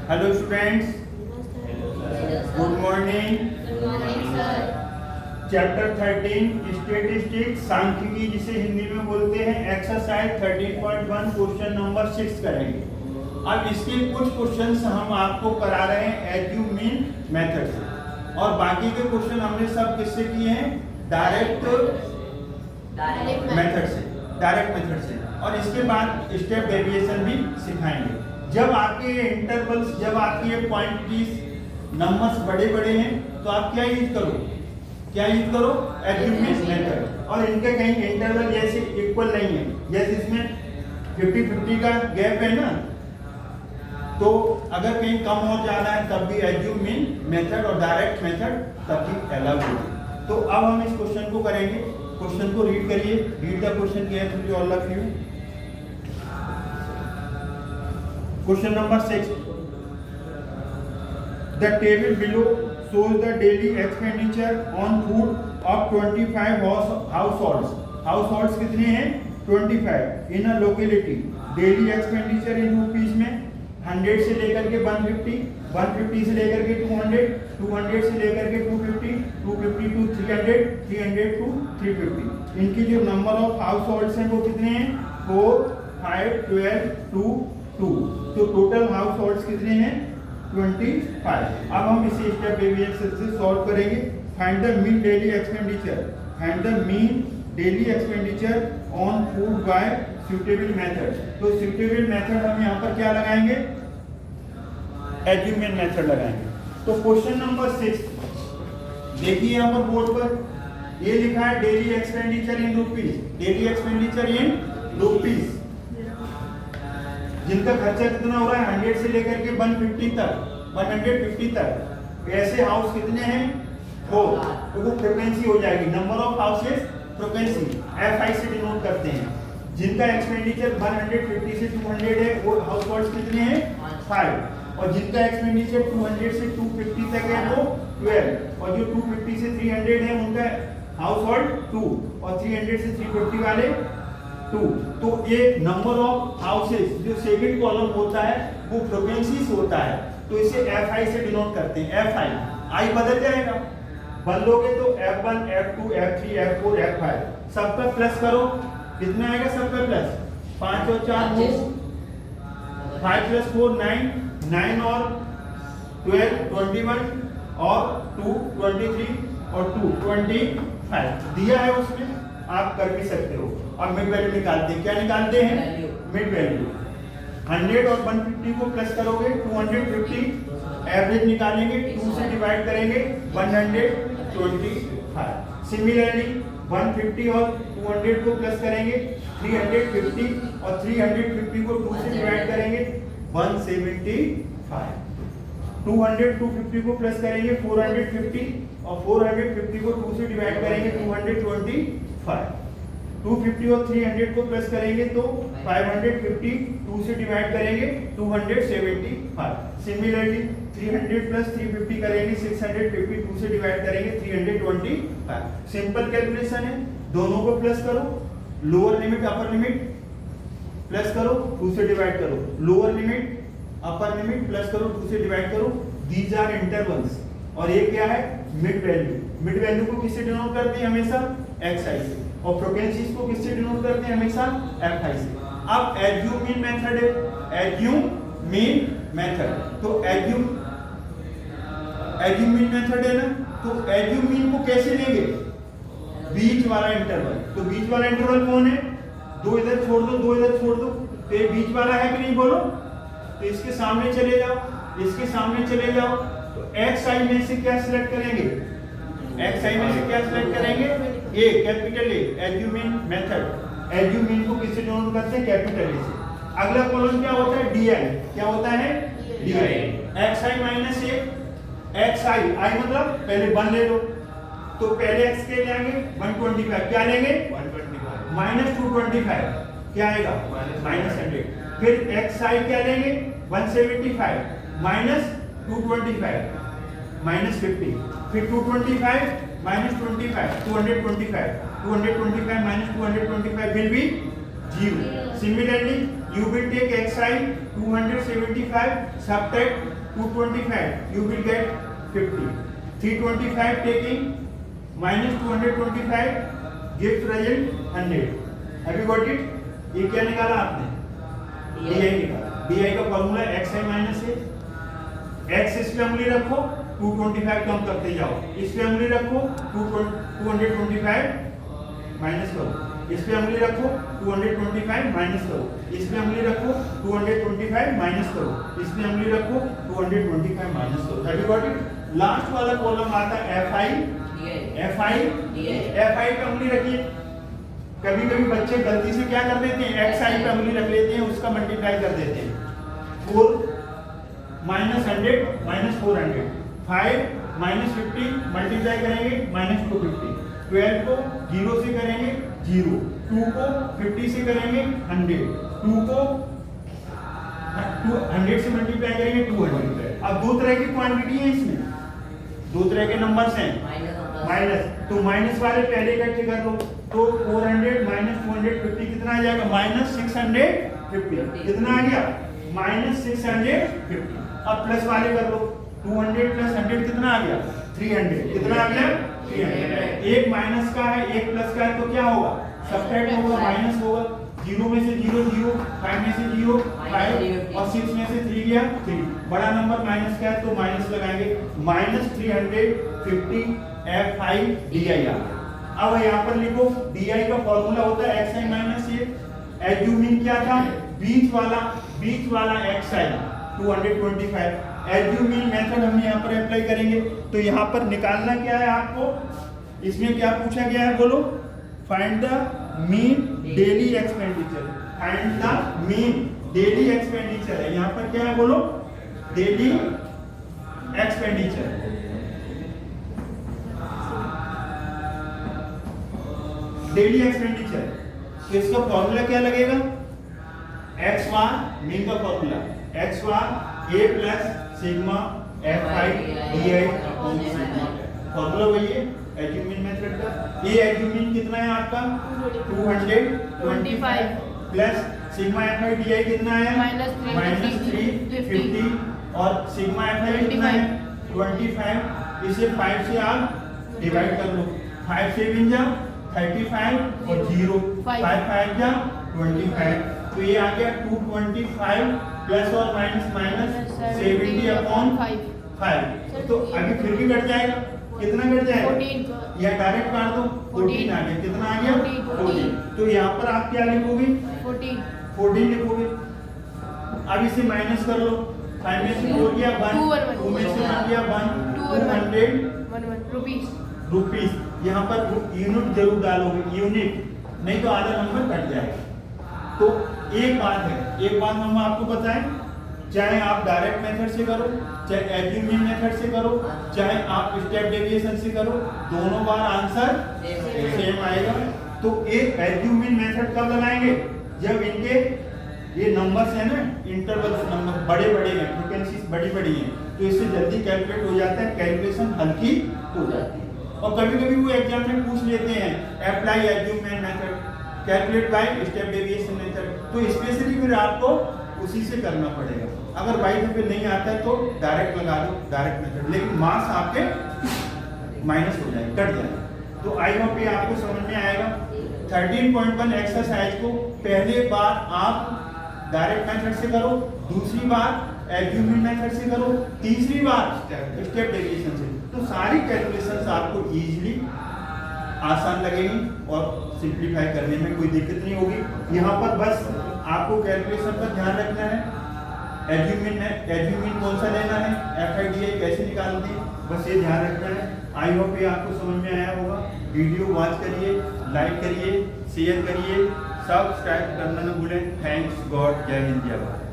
Hello students, good morning. Chapter 13 statistics सांख्यिकी, जिसे हिंदी में बोलते हैं, एक्सरसाइज 13.1 क्वेश्चन नंबर 6 करेंगे। अब इसके कुछ क्वेश्चंस हम आपको करा रहे हैं एज्यूमिन मेथड से, और बाकी के क्वेश्चन हमने सब किससे किए हैं? डायरेक्ट मेथड से। और इसके बाद स्टेप डेविएशन भी सिखाएंगे। जब आपके ये इंटरवल्स, जब आपके ये पॉइंट की नंबर्स बड़े बड़े हैं, तो आप क्या यूज करो? एज्यूमिन मेथड। और इनके कहीं इंटरवल जैसे इक्वल नहीं है, जैसे इसमें 50-50 का गैप है ना, तो अगर कहीं कम और ज्यादा है तब भी एज्यूमिन मेथड और डायरेक्ट मेथड तब भी अलाउड होगी। तो अब हम इस क्वेश्चन को करेंगे। क्वेश्चन को रीड करिए। Read the question carefully all of you. Question number 6, the table below shows the daily expenditure on food of 25 households. Households कितने हैं? 25 in a locality. Daily expenditure in rupees में 100 से लेकर के 150, 150 से लेकर के 200, 200 से लेकर के 250, 250 to 300, 300 to 350. इनकी जो नंबर ऑफ हाउस होल्ड्स हैं वो कितने हैं? 4, 5, 12, 2, 2. तो टोटल हाउस होल्ड्स कितने हैं? 25. अब हम इसे स्टेप डेविएशन से सॉल्व करेंगे। Find the mean daily expenditure on food by suitable method. तो सुटेबल मेथड हम यहाँ पर क्या लगाएंगे? एज्यूमिन मेथड लगाएंगे। तो क्वेश्चन नंबर 6 देखिए, यहाँ पर बोर्ड पर ये लिखा है डेली एक्सपेंडिचर इन रुपीज। जिनका खर्चा कितना हो रहा है? 100 से लेकर के 150 तक। ऐसे हाउस कितने हैं? 4। तो वो फ्रीक्वेंसी हो जाएगी, number of houses frequency, FI से डिनोट करते हैं। जिनका एक्सपेंडिचर 150 से 200 है, वो हाउस होल्ड्स कितने हैं? 5। और जिनका एक्सपेंडिचर 200 से 250 तक है वो 12। और जो 250 से 300 है उनका हाउस होल्ड 2, और 300 से 350 वाले 2। तो ये नंबर ऑफ हाउसेस जो सेकंड कॉलम होता है वो फ्रीक्वेंसीज होता है, तो इसे FI से डिनोट करते हैं। FI बदल जाएगा, बदलोगे तो F1, F2, F3, F4, F5 सबका प्लस करो। कितना आएगा सबका प्लस? 5 और 4 9, 5 + 4 9, 9 और 12 21, और 2 23, और 2 25 दिया है उसमें, आप कर भी सकते हो। और मिड वैल्यू निकालते हैं। क्या निकालते हैं? Mid value. 100 और 150 को प्लस करोगे 250, एवरेज निकालेंगे, 2 से डिवाइड करेंगे 125। सिमिलरली 150 और 200 को प्लस करेंगे 350, और 350 को 2 से डिवाइड करेंगे 175। 200 250 को प्लस करेंगे 450, और 450 को 2 से डिवाइड करेंगे 225। 250 और 300 को प्लस करेंगे तो 550, 2 से डिवाइड करेंगे 275। सिमिलरली 300 + 350 करेंगे 650, 2 से डिवाइड करेंगे 325। सिंपल कैलकुलेशन है, दोनों को प्लस करो, lower limit upper limit plus करो, 2 से डिवाइड करो, lower limit upper limit plus करो, 2 से डिवाइड करो। These are intervals. और ये क्या है? Mid value. मिड वैल्यू को किससे डिनोट करते हैं? हमेशा XI से। और फ्रीक्वेंसीज को किससे डिनोट करते हैं? हमेशा FI से। अब एज्यूमिन मेथड है, तो एज्यूमिन मेथड है ना, तो एज्यूमिन को कैसे लेंगे? बीच वाला इंटरवल। तो बीच वाला इंटरवल कौन है? 2 इधर छोड़ दो, 2 इधर छोड़ दो, तो ये बीच वाला है कि नहीं? बोलो। तो इसके सामने चले जाओ, तो XI में से क्या सिलेक्ट करेंगे? ए, कैपिटल ए, एज्यूमिन मेथड। एज्यूमिन को किससे डिनोट करते हैं? कैपिटल ए से। अगला कॉलम क्या होता है? DI। क्या होता है? DI। XI minus A, I मतलब पहले 1 ले लो, तो पहले x के लेंगे 125, क्या लेंगे? 125 माइनस 225, क्या आएगा? -100। फिर XI क्या लेंगे? 175 माइनस 225 -50। फिर 225 -25 225 225 minus 225 will be 0. Similarly you will take xi 275 subtract 225, you will get 50. 325 taking minus 225 gives result 100. Have you got it? ये क्या निकाला आपने? DI निकाला. DI का फॉर्मूला xi माइनस है. x इस पे उंगली रखो, 225 कम करते जाओ. इस पे उंगली रखो, 225 माइनस करो. इस पे उंगली रखो, 225 माइनस करो. इस पे उंगली रखो, 225 माइनस करो. इस पे उंगली रखो, 225 माइनस करो. Have you got it? Last वाला कॉलम आता है fi पे उंगली रखिए. कभी कभी बच्चे गलती से क्या कर देते हैं, xi पे उंगली रख लेते हैं, उसका मल्टीप्लाई कर देते हैं. 4 माइनस 100 माइनस 400, 5 माइनस 50 मल्टीप्लाई करेंगे माइनस 250, 12 को 0 से करेंगे 0, 2 को 50 से करेंगे 100, 2 को 100 से मल्टीप्लाई करेंगे 200. अब दो तरह की क्वांटिटी है इसमें, दो तरह के नंबर्स हैं माइनस, तो माइनस वाले पहले इकट्ठे कर लो. तो 400 माइनस 250 कितना आ जाएगा? माइनस 650. कितना आ गया? माइनस 650. अब प्लस वाले कर लो, 200 प्लस 100 कितना आ गया? 300. कितना आ गया? 300. एक माइनस का है, एक प्लस का है, तो क्या होगा? सब्ट्रैक्ट होगा, माइनस होगा. 0 में से 0 0, 5 में से 0 5 और 6 में से 3 गया 3. बड़ा नंबर माइनस का है तो माइनस लगाएंगे. Minus 350 fi di. अब यहाँ पर लिखो, di का फॉर्मूला होता है xi माइनस ये. एज्यूमिंग क्या था? बीच वाला xi 225. एज्यूमिंग मेथड हम यहाँ पर अप्लाई करेंगे. तो यहाँ पर निकालना क्या है आपको? इसमें क्या पूछा गया है बोलो? Find the mean daily expenditure. Find the mean daily expenditure है. यहाँ पर क्या है बोलो? Daily expenditure. Daily expenditure. तो इसका फॉर्मूला क्या लगेगा? एक्स बार मीन का formula x bar A plus sigma F I D I upon sigma. Formula वही है एज्यूमिंग मेथड का. ये एज्यूमिंग कितना है आपका? 225 plus sigma F I D I कितना है? माइनस 350 और सिग्मा एफ आई कितना है? 25. इसे 5 से आप डिवाइड कर लो. 5 से भी जा 35 और 0 5 5 जा 25. तो ये आ गया 225 प्लस और माइनस माइनस 70 अपॉन 5. तो अभी फिर भी कट जाएगा. कितना कट जाएगा? 14. या डायरेक्ट काट दो. 14 आ गया. कितना आ गया? 14. तो यहाँ पर आप क्या लिखोगे? 14 लिखोगे. अब इसे माइनस कर लो. 5 में से 4 गया 1, 2 में से 1 गया 1, 200 रुपीस. यहाँ पर यूनिट जरूर डालोगे, यूनिट, नहीं तो आधा नंबर कट जाएगा. तो एक बात हम आपको बताएं, चाहे आप डायरेक्ट मेथड से करो, चाहे एज्यूमिंग मेथड से करो, चाहे आप स्टेप डेविएशन से करो, दोनों बार आंसर सेम आएगा. तो एक एज्यूमिंग मेथड कब लगाएंगे? जब इनके ये नंबर्स है ना, इंटरवल्स नंबर बड़े हैं, फ्रीक्वेंसीज बड़ी हैं, तो इससे जल्दी कैलकुलेट हो जाता है, कैलकुलेशन हल्की हो जाती है. और कभी कभी वो एग्जाम में पूछ लेते हैं apply assumed method, calculate by step deviation method. तो स्पेशली फिर आपको उसी से करना पड़ेगा. अगर बाई द वे नहीं आता है तो डायरेक्ट लगा दो, डायरेक्ट मेथड, लेकिन मार्क्स आपके माइनस हो जाएगा, कट जाएगा. तो आई होप ये आपको समझ में आएगा. 13.1 एक्सरसाइज को पहले बार आप डायरेक्ट मेथड से करो, दूसरी बार एज्यूमिंग मेथड से करो, तीसरी बार स्टेप डेविएशन से. तो सारी कैलकुलेशंस आपको इजीली आसान लगेगी और सिंप्लीफाई करने में कोई दिक्कत नहीं होगी. यहाँ पर बस आपको कैलकुलेशन पर ध्यान रखना है. एज्यूमिंग कौन सा लेना है, एफ आई डी आई कैसे निकालते हैं, बस ये ध्यान रखना है. आई होप ये आपको समझ में आया होगा. वीडियो वॉच करिए, लाइक करिए, शेयर करिए, सब्सक्राइब करना न भूलें. Thanks God. जय हिंद जय भारत.